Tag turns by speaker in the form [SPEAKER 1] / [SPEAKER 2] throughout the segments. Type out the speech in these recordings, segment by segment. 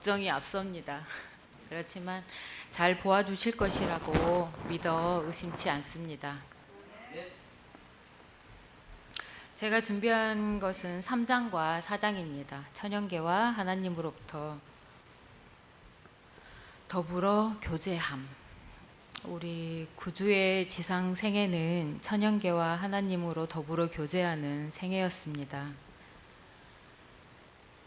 [SPEAKER 1] 걱정이 앞섭니다. 그렇지만 잘 보아주실 것이라고 믿어 의심치 않습니다. 제가 준비한 것은 3장과 4장입니다. 천연계와 하나님으로부터 더불어 교제함. 우리 구주의 지상 생애는 천연계와 하나님으로 더불어 교제하는 생애였습니다.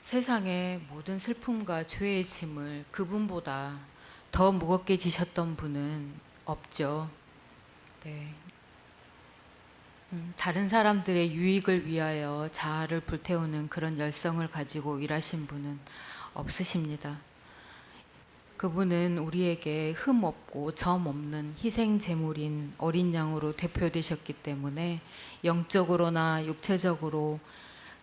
[SPEAKER 1] 세상의 모든 슬픔과 죄의 짐을 그분보다 더 무겁게 지셨던 분은 없죠. 네. 다른 사람들의 유익을 위하여 자아를 불태우는 그런 열성을 가지고 일하신 분은 없으십니다. 그분은 우리에게 흠 없고 점 없는 희생 제물인 어린 양으로 대표되셨기 때문에 영적으로나 육체적으로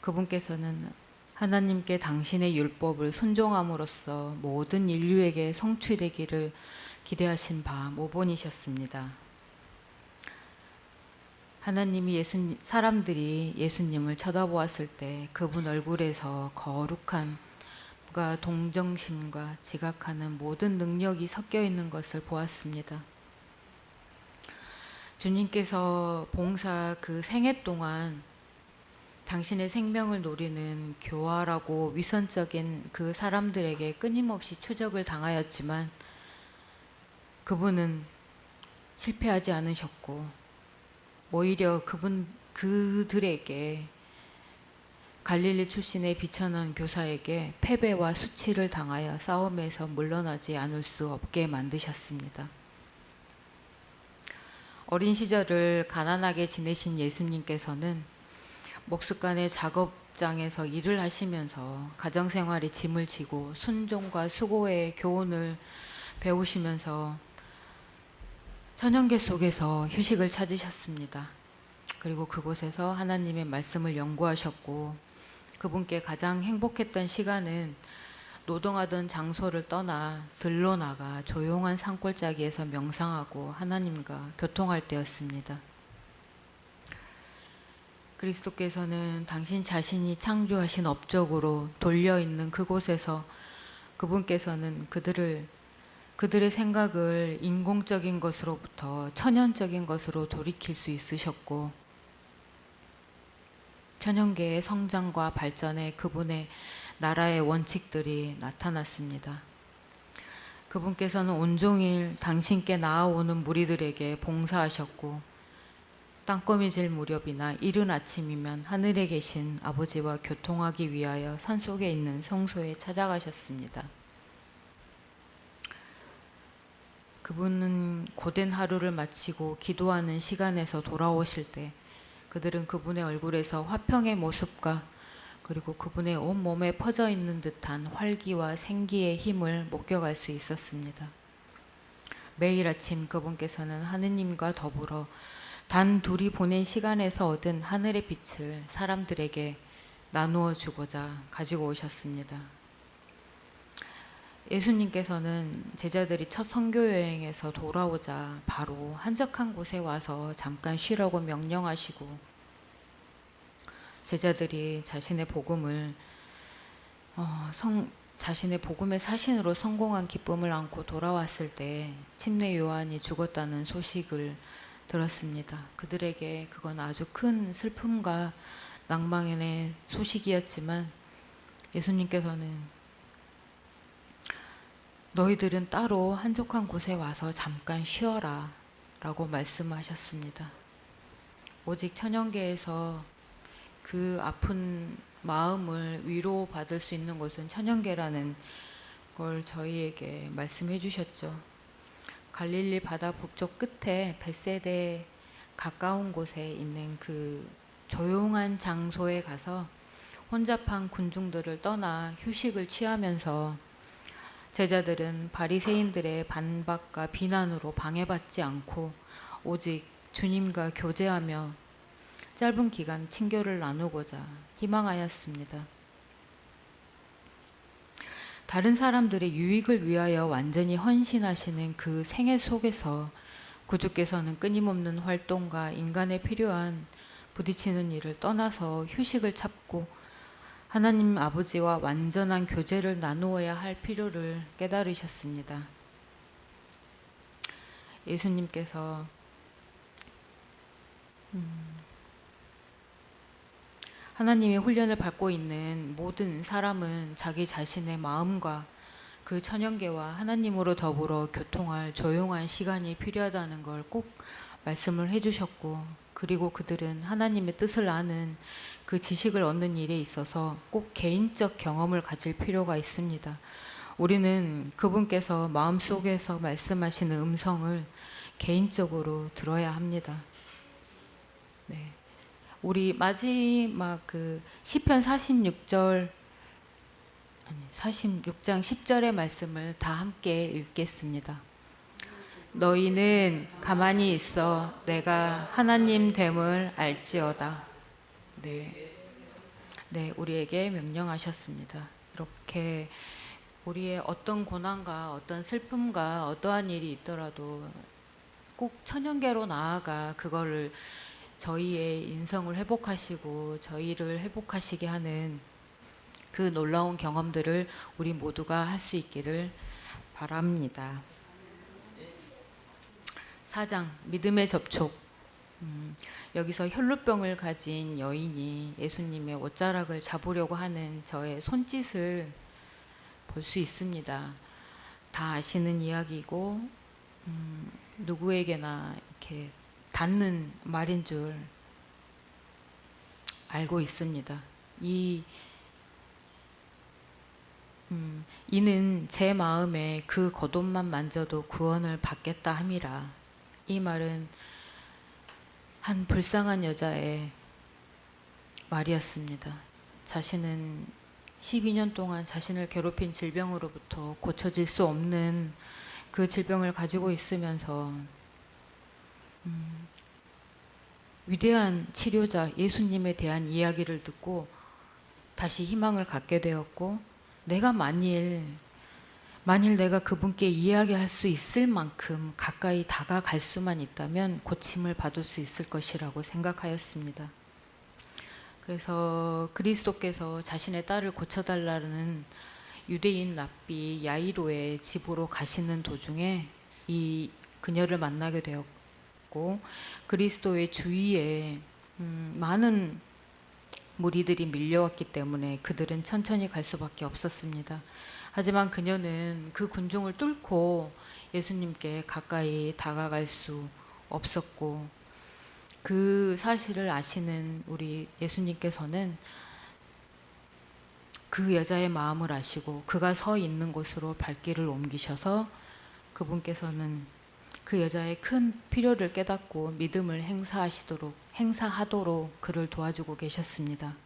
[SPEAKER 1] 그분께서는 하나님께 당신의 율법을 순종함으로써 모든 인류에게 성취되기를 기대하신 바 모본이셨습니다. 하나님이 사람들이 예수님을 쳐다보았을 때 그분 얼굴에서 거룩한 동정심과 지각하는 모든 능력이 섞여 있는 것을 보았습니다. 주님께서 봉사 그 생애 동안 당신의 생명을 노리는 교활하고 위선적인 그 사람들에게 끊임없이 추적을 당하였지만 그분은 실패하지 않으셨고 오히려 그들에게 갈릴리 출신의 비천한 교사에게 패배와 수치를 당하여 싸움에서 물러나지 않을 수 없게 만드셨습니다. 어린 시절을 가난하게 지내신 예수님께서는 목숫간의 작업장에서 일을 하시면서 가정생활의 짐을 지고 순종과 수고의 교훈을 배우시면서 천연계 속에서 휴식을 찾으셨습니다. 그리고 그곳에서 하나님의 말씀을 연구하셨고 그분께 가장 행복했던 시간은 노동하던 장소를 떠나 들로 나가 조용한 산골짜기에서 명상하고 하나님과 교통할 때였습니다. 그리스도께서는 당신 자신이 창조하신 업적으로 돌려있는 그곳에서 그분께서는 그들의 생각을 인공적인 것으로부터 천연적인 것으로 돌이킬 수 있으셨고 천연계의 성장과 발전에 그분의 나라의 원칙들이 나타났습니다. 그분께서는 온종일 당신께 나아오는 무리들에게 봉사하셨고 땅거미질 무렵이나 이른 아침이면 하늘에 계신 아버지와 교통하기 위하여 산속에 있는 성소에 찾아가셨습니다. 그분은 고된 하루를 마치고 기도하는 시간에서 돌아오실 때 그들은 그분의 얼굴에서 화평의 모습과 그리고 그분의 온몸에 퍼져 있는 듯한 활기와 생기의 힘을 목격할 수 있었습니다. 매일 아침 그분께서는 하느님과 더불어 단 둘이 보낸 시간에서 얻은 하늘의 빛을 사람들에게 나누어 주고자 가지고 오셨습니다. 예수님께서는 제자들이 첫 선교 여행에서 돌아오자 바로 한적한 곳에 와서 잠깐 쉬라고 명령하시고 제자들이 자신의 복음의 사신으로 성공한 기쁨을 안고 돌아왔을 때 침례 요한이 죽었다는 소식을 들었습니다. 그들에게 그건 아주 큰 슬픔과 낭만의 소식이었지만 예수님께서는 너희들은 따로 한적한 곳에 와서 잠깐 쉬어라 라고 말씀하셨습니다. 오직 천연계에서 그 아픈 마음을 위로받을 수 있는 곳은 천연계라는 걸 저희에게 말씀해 주셨죠. 갈릴리 바다 북쪽 끝에 벳세다에 가까운 곳에 있는 그 조용한 장소에 가서 혼잡한 군중들을 떠나 휴식을 취하면서 제자들은 바리새인들의 반박과 비난으로 방해받지 않고 오직 주님과 교제하며 짧은 기간 친교를 나누고자 희망하였습니다. 다른 사람들의 유익을 위하여 완전히 헌신하시는 그 생애 속에서 구주께서는 끊임없는 활동과 인간에 필요한 부딪히는 일을 떠나서 휴식을 찾고 하나님 아버지와 완전한 교제를 나누어야 할 필요를 깨달으셨습니다. 예수님께서 하나님의 훈련을 받고 있는 모든 사람은 자기 자신의 마음과 그 천연계와 하나님으로 더불어 교통할 조용한 시간이 필요하다는 걸 꼭 말씀을 해주셨고, 그리고 그들은 하나님의 뜻을 아는 그 지식을 얻는 일에 있어서 꼭 개인적 경험을 가질 필요가 있습니다. 우리는 그분께서 마음속에서 말씀하시는 음성을 개인적으로 들어야 합니다. 네. 우리 마지막 그 시편 46장 10절의 말씀을 다 함께 읽겠습니다. 너희는 가만히 있어 내가 하나님 됨을 알지어다. 네, 우리에게 명령하셨습니다. 이렇게 우리의 어떤 고난과 어떤 슬픔과 어떠한 일이 있더라도 꼭 천연계로 나아가 그거를 저희의 인성을 회복하시고 저희를 회복하시게 하는 그 놀라운 경험들을 우리 모두가 할 수 있기를 바랍니다. 4장 믿음의 접촉. 여기서 혈루병을 가진 여인이 예수님의 옷자락을 잡으려고 하는 저의 손짓을 볼 수 있습니다. 다 아시는 이야기고 누구에게나 이렇게 닿는 말인 줄 알고 있습니다. 이는 제 마음에 그 겉옷만 만져도 구원을 받겠다 함이라. 이 말은 한 불쌍한 여자의 말이었습니다. 자신은 12년 동안 자신을 괴롭힌 질병으로부터 고쳐질 수 없는 그 질병을 가지고 있으면서 위대한 치료자 예수님에 대한 이야기를 듣고 다시 희망을 갖게 되었고, 내가 만일 내가 그분께 이야기할 수 있을 만큼 가까이 다가갈 수만 있다면 고침을 받을 수 있을 것이라고 생각하였습니다. 그래서 그리스도께서 자신의 딸을 고쳐달라는 유대인 랍비 야이로의 집으로 가시는 도중에 이 그녀를 만나게 되었고, 그리스도의 주위에 많은 무리들이 밀려왔기 때문에 그들은 천천히 갈 수밖에 없었습니다. 하지만 그녀는 그 군중을 뚫고 예수님께 가까이 다가갈 수 없었고, 그 사실을 아시는 우리 예수님께서는 그 여자의 마음을 아시고 그가 서 있는 곳으로 발길을 옮기셔서 그분께서는 그 여자의 큰 필요를 깨닫고 믿음을 행사하도록 그를 도와주고 계셨습니다.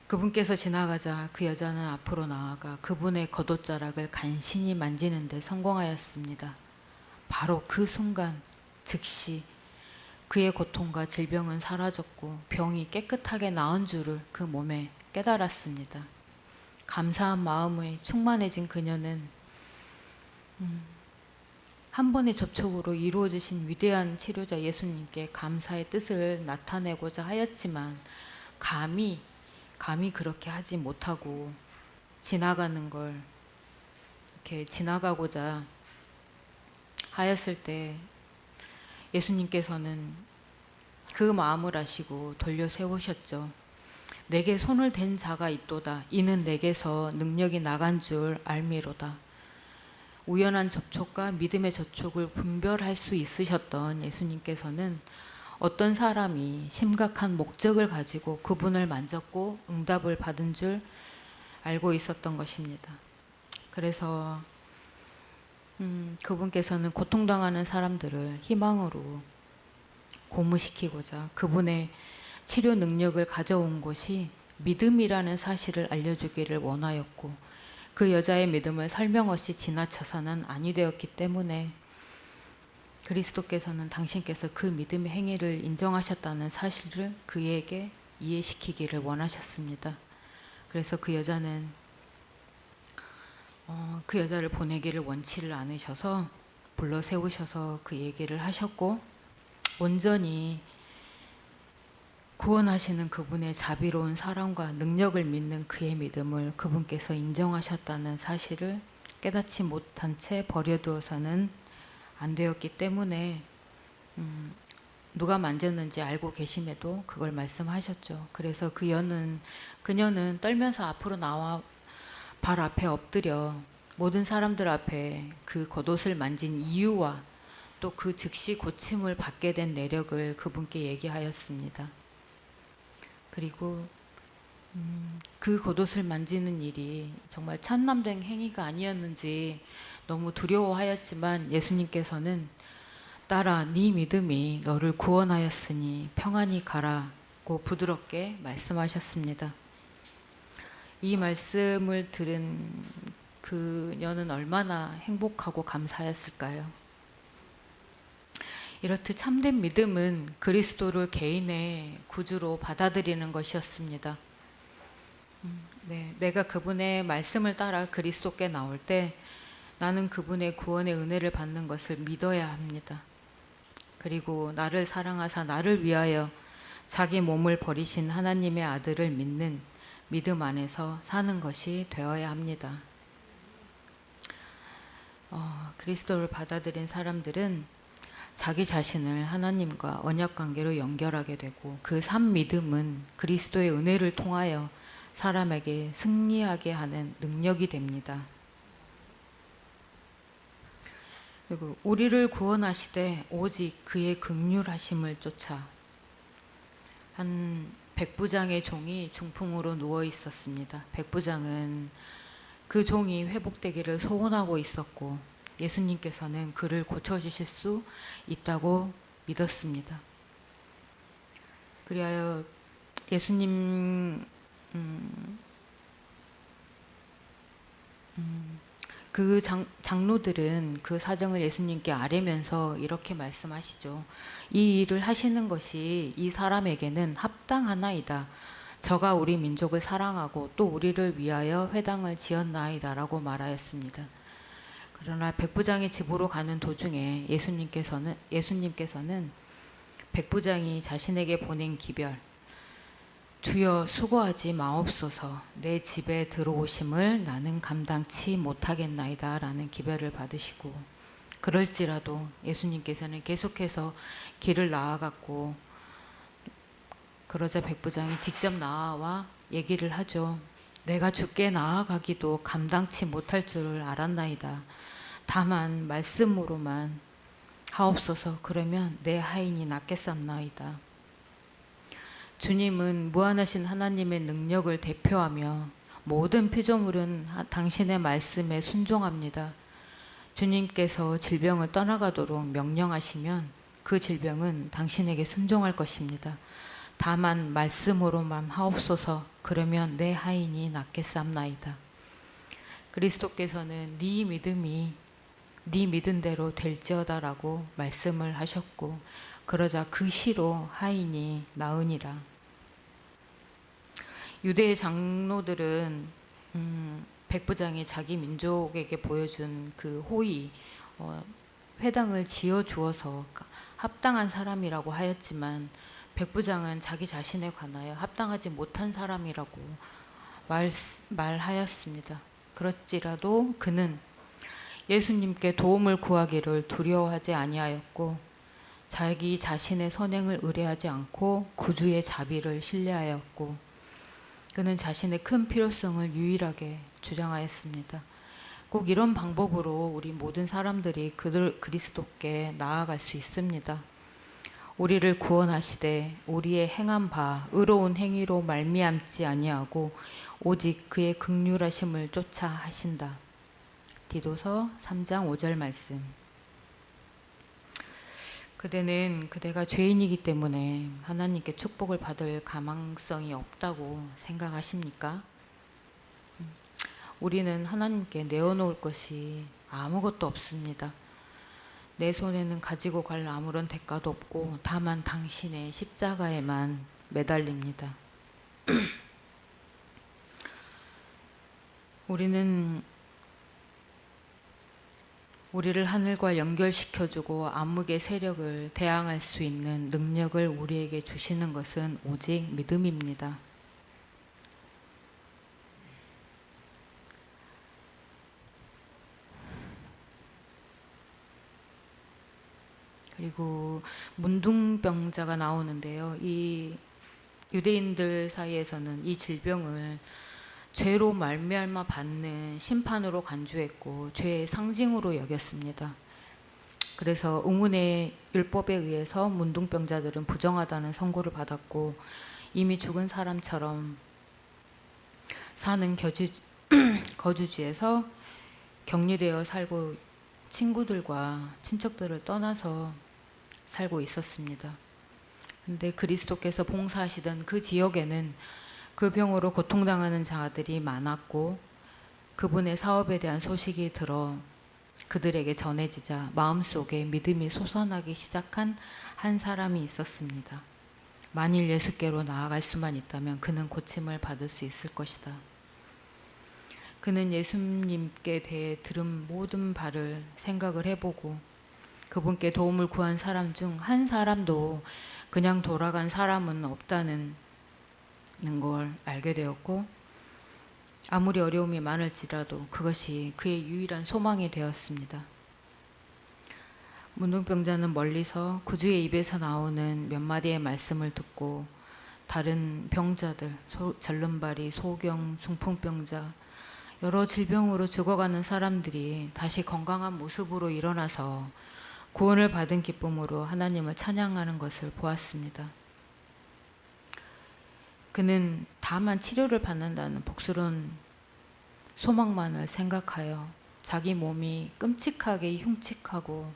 [SPEAKER 1] 그분께서 지나가자 그 여자는 앞으로 나아가 그분의 겉옷자락을 간신히 만지는 데 성공하였습니다. 바로 그 순간 즉시 그의 고통과 질병은 사라졌고 병이 깨끗하게 나은 줄을 그 몸에 깨달았습니다. 감사한 마음에 충만해진 그녀는 한 번의 접촉으로 이루어지신 위대한 치료자 예수님께 감사의 뜻을 나타내고자 하였지만 감히 그렇게 하지 못하고 지나가는 걸 이렇게 지나가고자 하였을 때 예수님께서는 그 마음을 아시고 돌려 세우셨죠. 내게 손을 댄 자가 있도다. 이는 내게서 능력이 나간 줄 알미로다. 우연한 접촉과 믿음의 접촉을 분별할 수 있으셨던 예수님께서는 어떤 사람이 심각한 목적을 가지고 그분을 만졌고 응답을 받은 줄 알고 있었던 것입니다. 그래서 그분께서는 고통당하는 사람들을 희망으로 고무시키고자 그분의 치료 능력을 가져온 것이 믿음이라는 사실을 알려주기를 원하였고, 그 여자의 믿음을 설명 없이 지나쳐서는 아니 되었기 때문에 그리스도께서는 당신께서 그 믿음의 행위를 인정하셨다는 사실을 그에게 이해시키기를 원하셨습니다. 그래서 그 여자는 그 여자를 보내기를 원치를 않으셔서 불러 세우셔서 그 얘기를 하셨고, 온전히 구원하시는 그분의 자비로운 사랑과 능력을 믿는 그의 믿음을 그분께서 인정하셨다는 사실을 깨닫지 못한 채 버려두어서는 안 되었기 때문에 누가 만졌는지 알고 계심에도 그걸 말씀하셨죠. 그래서 그녀는 떨면서 앞으로 나와 발 앞에 엎드려 모든 사람들 앞에 그 겉옷을 만진 이유와 또 그 즉시 고침을 받게 된 내력을 그분께 얘기하였습니다. 그리고 그 겉옷을 만지는 일이 정말 참남된 행위가 아니었는지 너무 두려워하였지만 예수님께서는 딸아, 네 믿음이 너를 구원하였으니 평안히 가라고 부드럽게 말씀하셨습니다. 이 말씀을 들은 그녀는 얼마나 행복하고 감사했을까요? 이렇듯 참된 믿음은 그리스도를 개인의 구주로 받아들이는 것이었습니다. 내가 그분의 말씀을 따라 그리스도께 나올 때 나는 그분의 구원의 은혜를 받는 것을 믿어야 합니다. 그리고 나를 사랑하사 나를 위하여 자기 몸을 버리신 하나님의 아들을 믿는 믿음 안에서 사는 것이 되어야 합니다. 그리스도를 받아들인 사람들은 자기 자신을 하나님과 언약 관계로 연결하게 되고 그 산 믿음은 그리스도의 은혜를 통하여 사람에게 승리하게 하는 능력이 됩니다. 그리고 우리를 구원하시되 오직 그의 긍휼하심을 쫓아 한 백부장의 종이 중풍으로 누워 있었습니다. 백부장은 그 종이 회복되기를 소원하고 있었고 예수님께서는 그를 고쳐주실 수 있다고 믿었습니다. 그리하여 예수님 그 장로들은 그 사정을 예수님께 아뢰면서 이렇게 말씀하시죠. 이 일을 하시는 것이 이 사람에게는 합당하나이다. 저가 우리 민족을 사랑하고 또 우리를 위하여 회당을 지었나이다 라고 말하였습니다. 그러나 백부장의 집으로 가는 도중에 예수님께서는 백부장이 자신에게 보낸 기별, 주여 수고하지 마옵소서 내 집에 들어오심을 나는 감당치 못하겠나이다 라는 기별을 받으시고 그럴지라도 예수님께서는 계속해서 길을 나아갔고 그러자 백부장이 직접 나와 얘기를 하죠. 내가 주께 나아가기도 감당치 못할 줄을 알았나이다. 다만 말씀으로만 하옵소서 그러면 내 하인이 낫겠사옵나이다. 주님은 무한하신 하나님의 능력을 대표하며 모든 피조물은 당신의 말씀에 순종합니다. 주님께서 질병을 떠나가도록 명령하시면 그 질병은 당신에게 순종할 것입니다. 다만 말씀으로만 하옵소서 그러면 내 하인이 낫겠사옵나이다. 그리스도께서는 네 믿음이 네 믿은 대로 될지어다라고 말씀을 하셨고 그러자 그 시로 하인이 나으니라. 유대의 장로들은 백부장이 자기 민족에게 보여준 그 호의, 회당을 지어 주어서 합당한 사람이라고 하였지만 백부장은 자기 자신에 관하여 합당하지 못한 사람이라고 말하였습니다. 그렇지라도 그는 예수님께 도움을 구하기를 두려워하지 아니하였고 자기 자신의 선행을 의뢰하지 않고 구주의 자비를 신뢰하였고 그는 자신의 큰 필요성을 유일하게 주장하였습니다. 꼭 이런 방법으로 우리 모든 사람들이 그리스도께 나아갈 수 있습니다. 우리를 구원하시되 우리의 행한 바 의로운 행위로 말미암지 아니하고 오직 그의 긍휼하심을 쫓아 하신다. 디도서 3장 5절 말씀. 그대가 죄인이기 때문에 하나님께 축복을 받을 가망성이 없다고 생각하십니까? 우리는 하나님께 내어놓을 것이 아무것도 없습니다. 내 손에는 가지고 갈 아무런 대가도 없고 다만 당신의 십자가에만 매달립니다. 우리는 우리를 하늘과 연결시켜주고 암흑의 세력을 대항할 수 있는 능력을 우리에게 주시는 것은 오직 믿음입니다. 그리고 문둥병자가 나오는데요. 이 유대인들 사이에서는 이 질병을 죄로 말미암아 받는 심판으로 간주했고 죄의 상징으로 여겼습니다. 그래서 의문의 율법에 의해서 문둥병자들은 부정하다는 선고를 받았고 이미 죽은 사람처럼 사는 거주지에서 격리되어 살고 친구들과 친척들을 떠나서 살고 있었습니다. 근데 그리스도께서 봉사하시던 그 지역에는 그 병으로 고통당하는 자들이 많았고 그분의 사업에 대한 소식이 들어 그들에게 전해지자 마음속에 믿음이 솟아나기 시작한 한 사람이 있었습니다. 만일 예수께로 나아갈 수만 있다면 그는 고침을 받을 수 있을 것이다. 그는 예수님께 대해 들은 모든 바를 생각을 해보고 그분께 도움을 구한 사람 중 한 사람도 그냥 돌아간 사람은 없다는 걸 알게 되었고 아무리 어려움이 많을지라도 그것이 그의 유일한 소망이 되었습니다. 문둥병자는 멀리서 구주의 입에서 나오는 몇 마디의 말씀을 듣고 다른 병자들, 절름발이, 소경, 중풍병자, 여러 질병으로 죽어가는 사람들이 다시 건강한 모습으로 일어나서 구원을 받은 기쁨으로 하나님을 찬양하는 것을 보았습니다. 그는 다만 치료를 받는다는 복스러운 소망만을 생각하여 자기 몸이 끔찍하게 흉측하고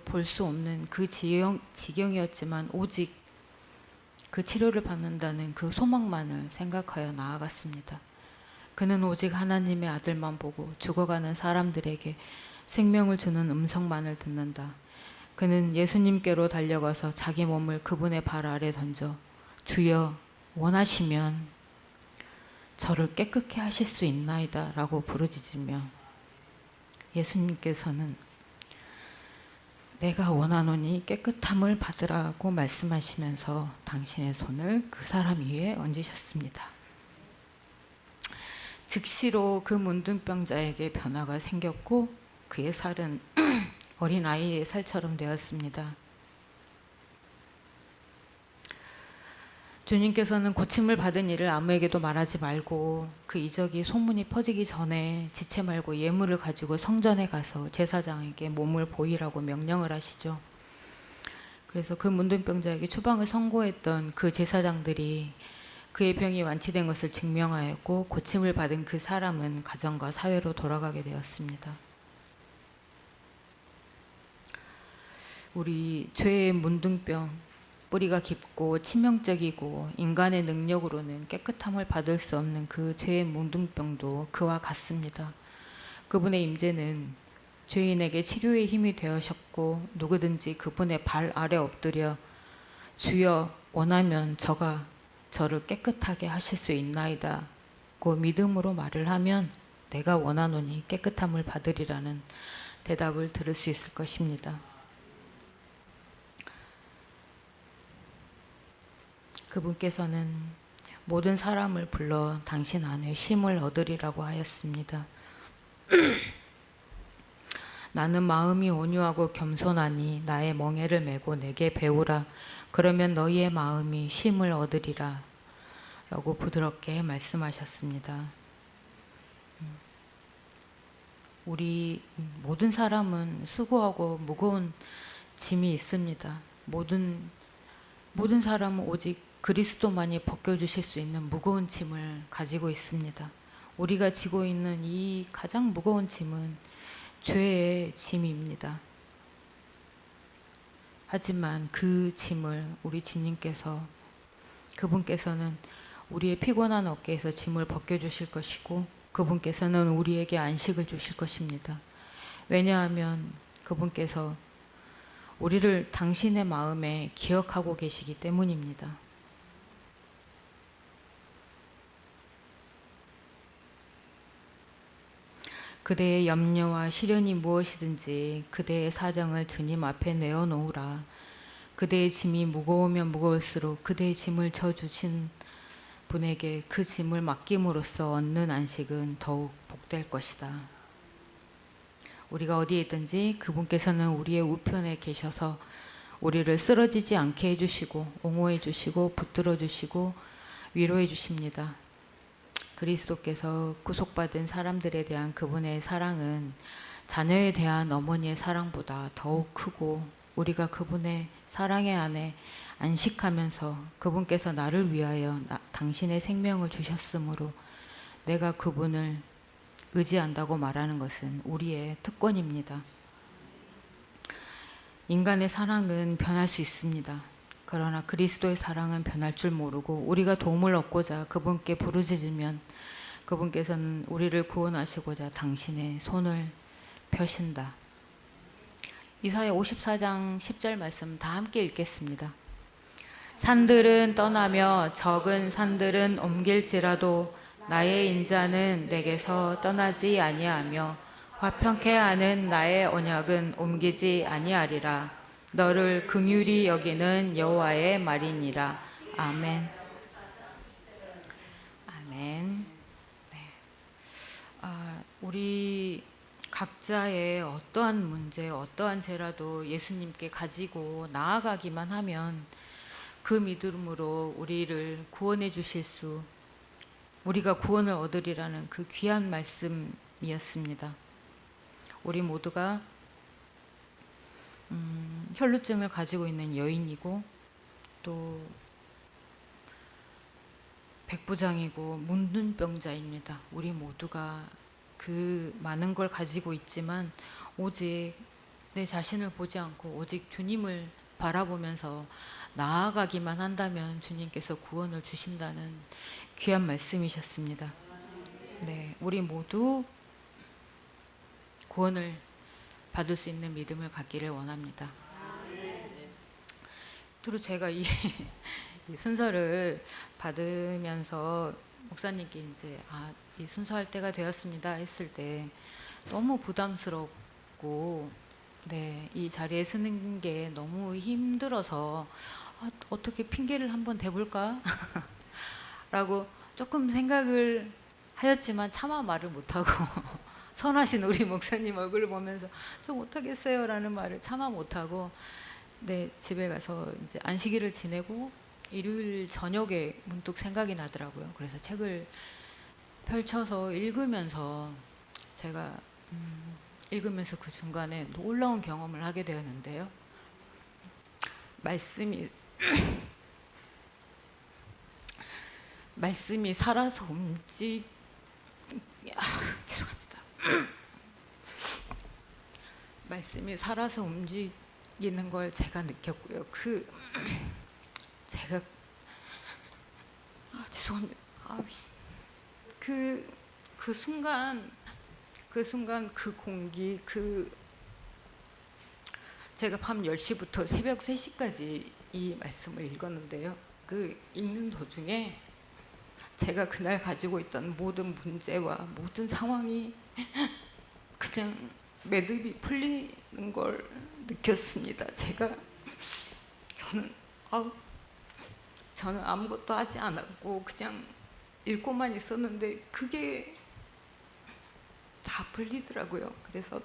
[SPEAKER 1] 볼 수 없는 그 지경이었지만 오직 그 치료를 받는다는 그 소망만을 생각하여 나아갔습니다. 그는 오직 하나님의 아들만 보고 죽어가는 사람들에게 생명을 주는 음성만을 듣는다. 그는 예수님께로 달려가서 자기 몸을 그분의 발 아래 던져 주여 원하시면 저를 깨끗게 하실 수 있나이다 라고 부르짖으며 예수님께서는 내가 원하노니 깨끗함을 받으라고 말씀하시면서 당신의 손을 그 사람 위에 얹으셨습니다. 즉시로 그 문둥병자에게 변화가 생겼고 그의 살은 어린아이의 살처럼 되었습니다. 주님께서는 고침을 받은 일을 아무에게도 말하지 말고 그 이적이 소문이 퍼지기 전에 지체 말고 예물을 가지고 성전에 가서 제사장에게 몸을 보이라고 명령을 하시죠. 그래서 그 문둥병자에게 추방을 선고했던 그 제사장들이 그의 병이 완치된 것을 증명하였고 고침을 받은 그 사람은 가정과 사회로 돌아가게 되었습니다. 우리 죄의 문둥병, 뿌리가 깊고 치명적이고 인간의 능력으로는 깨끗함을 받을 수 없는 그 죄의 문둥병도 그와 같습니다. 그분의 임재는 죄인에게 치료의 힘이 되어셨고 누구든지 그분의 발 아래 엎드려 주여 원하면 저를 깨끗하게 하실 수 있나이다 고 믿음으로 말을 하면 내가 원하노니 깨끗함을 받으리라는 대답을 들을 수 있을 것입니다. 그분께서는 모든 사람을 불러 당신 안에 쉼을 얻으리라고 하였습니다. 나는 마음이 온유하고 겸손하니 나의 멍에를 메고 내게 배우라. 그러면 너희의 마음이 쉼을 얻으리라. 라고 부드럽게 말씀하셨습니다. 우리 모든 사람은 수고하고 무거운 짐이 있습니다. 모든 사람은 오직 그리스도만이 벗겨주실 수 있는 무거운 짐을 가지고 있습니다. 우리가 지고 있는 이 가장 무거운 짐은 죄의 짐입니다. 하지만 그 짐을 우리 주님께서 그분께서는 우리의 피곤한 어깨에서 짐을 벗겨주실 것이고 그분께서는 우리에게 안식을 주실 것입니다. 왜냐하면 그분께서 우리를 당신의 마음에 기억하고 계시기 때문입니다. 그대의 염려와 시련이 무엇이든지 그대의 사정을 주님 앞에 내어놓으라. 그대의 짐이 무거우면 무거울수록 그대의 짐을 져주신 분에게 그 짐을 맡김으로써 얻는 안식은 더욱 복될 것이다. 우리가 어디에 있든지 그분께서는 우리의 우편에 계셔서 우리를 쓰러지지 않게 해주시고 옹호해 주시고 붙들어 주시고 위로해 주십니다. 그리스도께서 구속받은 사람들에 대한 그분의 사랑은 자녀에 대한 어머니의 사랑보다 더욱 크고, 우리가 그분의 사랑의 안에 안식하면서 그분께서 나를 위하여 당신의 생명을 주셨으므로 내가 그분을 의지한다고 말하는 것은 우리의 특권입니다. 인간의 사랑은 변할 수 있습니다. 그러나 그리스도의 사랑은 변할 줄 모르고 우리가 도움을 얻고자 그분께 부르짖으면 그분께서는 우리를 구원하시고자 당신의 손을 펴신다. 이사야 54장 10절 말씀 다 함께 읽겠습니다. 산들은 떠나며 적은 산들은 옮길지라도 나의 인자는 내게서 떠나지 아니하며 화평케 하는 나의 언약은 옮기지 아니하리라. 너를 긍휼히 여기는 여호와의 말이니라. 아멘. 아멘. 네. 우리 각자의 어떠한 문제, 어떠한 죄라도 예수님께 가지고 나아가기만 하면 그 믿음으로 우리를 구원해 주실 수, 우리가 구원을 얻으리라는 그 귀한 말씀이었습니다. 우리 모두가 혈루증을 가지고 있는 여인이고 또 백부장이고 문둥병자입니다. 우리 모두가 그 많은 걸 가지고 있지만 오직 내 자신을 보지 않고 오직 주님을 바라보면서 나아가기만 한다면 주님께서 구원을 주신다는 귀한 말씀이셨습니다. 네, 우리 모두 구원을 받을 수 있는 믿음을 갖기를 원합니다. 주로 제가 이 순서를 받으면서 목사님께 이제 이 순서할 때가 되었습니다 했을 때 너무 부담스럽고, 네, 이 자리에 서는 게 너무 힘들어서 어떻게 핑계를 한번 대볼까 라고 조금 생각을 하였지만 차마 말을 못하고 선하신 우리 목사님 얼굴을 보면서 저 못하겠어요 라는 말을 차마 못하고, 네, 집에 가서 이제 안식일을 지내고 일요일 저녁에 문득 생각이 나더라고요. 그래서 책을 펼쳐서 읽으면서 제가 읽으면서 그 중간에 놀라운 경험을 하게 되었는데요. 말씀이 살아서 죄송합니다. 말씀이 살아서 움직이는 걸 제가 느꼈고요. 제가 죄송합니다. 그 순간 그 공기, 제가 밤 10시부터 새벽 3시까지 이 말씀을 읽었는데요. 그 읽는 도중에 제가 그날 가지고 있던 모든 문제와 모든 상황이 그냥 매듭이 풀리는 걸 느꼈습니다. 저는 아무것도 하지 않았고 그냥 읽고만 있었는데 그게 다 풀리더라고요. 그래서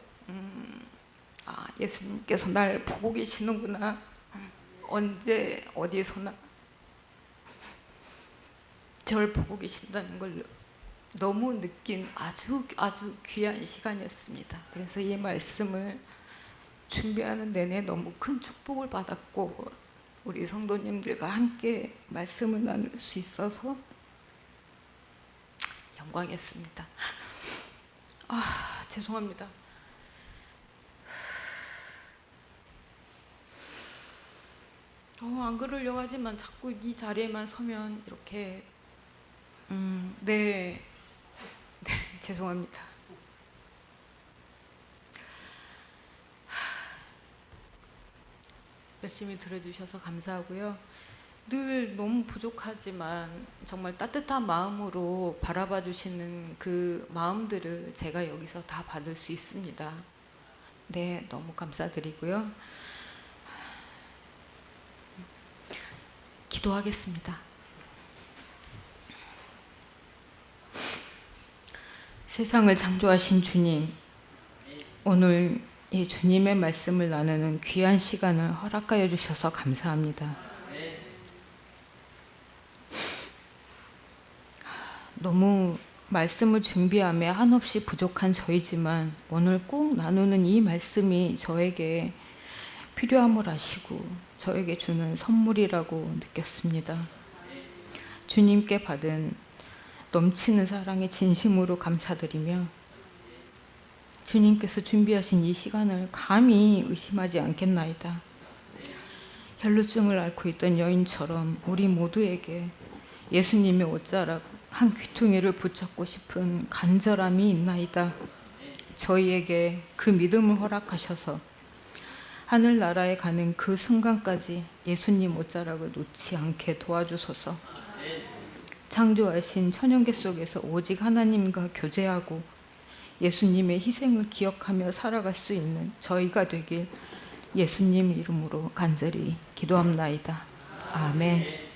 [SPEAKER 1] 예수님께서 날 보고 계시는구나. 언제 어디서나 절 보고 계신다는 걸 너무 느낀 아주 귀한 시간이었습니다. 그래서 이 말씀을 준비하는 내내 너무 큰 축복을 받았고 우리 성도님들과 함께 말씀을 나눌 수 있어서 영광이었습니다. 죄송합니다. 안 그러려고 하지만 자꾸 이 자리에만 서면 이렇게 네, 죄송합니다. 열심히 들어주셔서 감사하고요. 늘 너무 부족하지만 정말 따뜻한 마음으로 바라봐 주시는 그 마음들을 제가 여기서 다 받을 수 있습니다. 네, 너무 감사드리고요. 기도하겠습니다. 세상을 창조하신 주님, 오늘 이 주님의 말씀을 나누는 귀한 시간을 허락하여 주셔서 감사합니다. 너무 말씀을 준비함에 한없이 부족한 저이지만 오늘 꼭 나누는 이 말씀이 저에게 필요함을 아시고 저에게 주는 선물이라고 느꼈습니다. 주님께 받은 넘치는 사랑에 진심으로 감사드리며 주님께서 준비하신 이 시간을 감히 의심하지 않겠나이다. 혈루증을 앓고 있던 여인처럼 우리 모두에게 예수님의 옷자락 한 귀퉁이를 붙잡고 싶은 간절함이 있나이다. 저희에게 그 믿음을 허락하셔서 하늘나라에 가는 그 순간까지 예수님 옷자락을 놓지 않게 도와주소서. 창조하신 천연계 속에서 오직 하나님과 교제하고 예수님의 희생을 기억하며 살아갈 수 있는 저희가 되길 예수님 이름으로 간절히 기도합나이다. 아멘.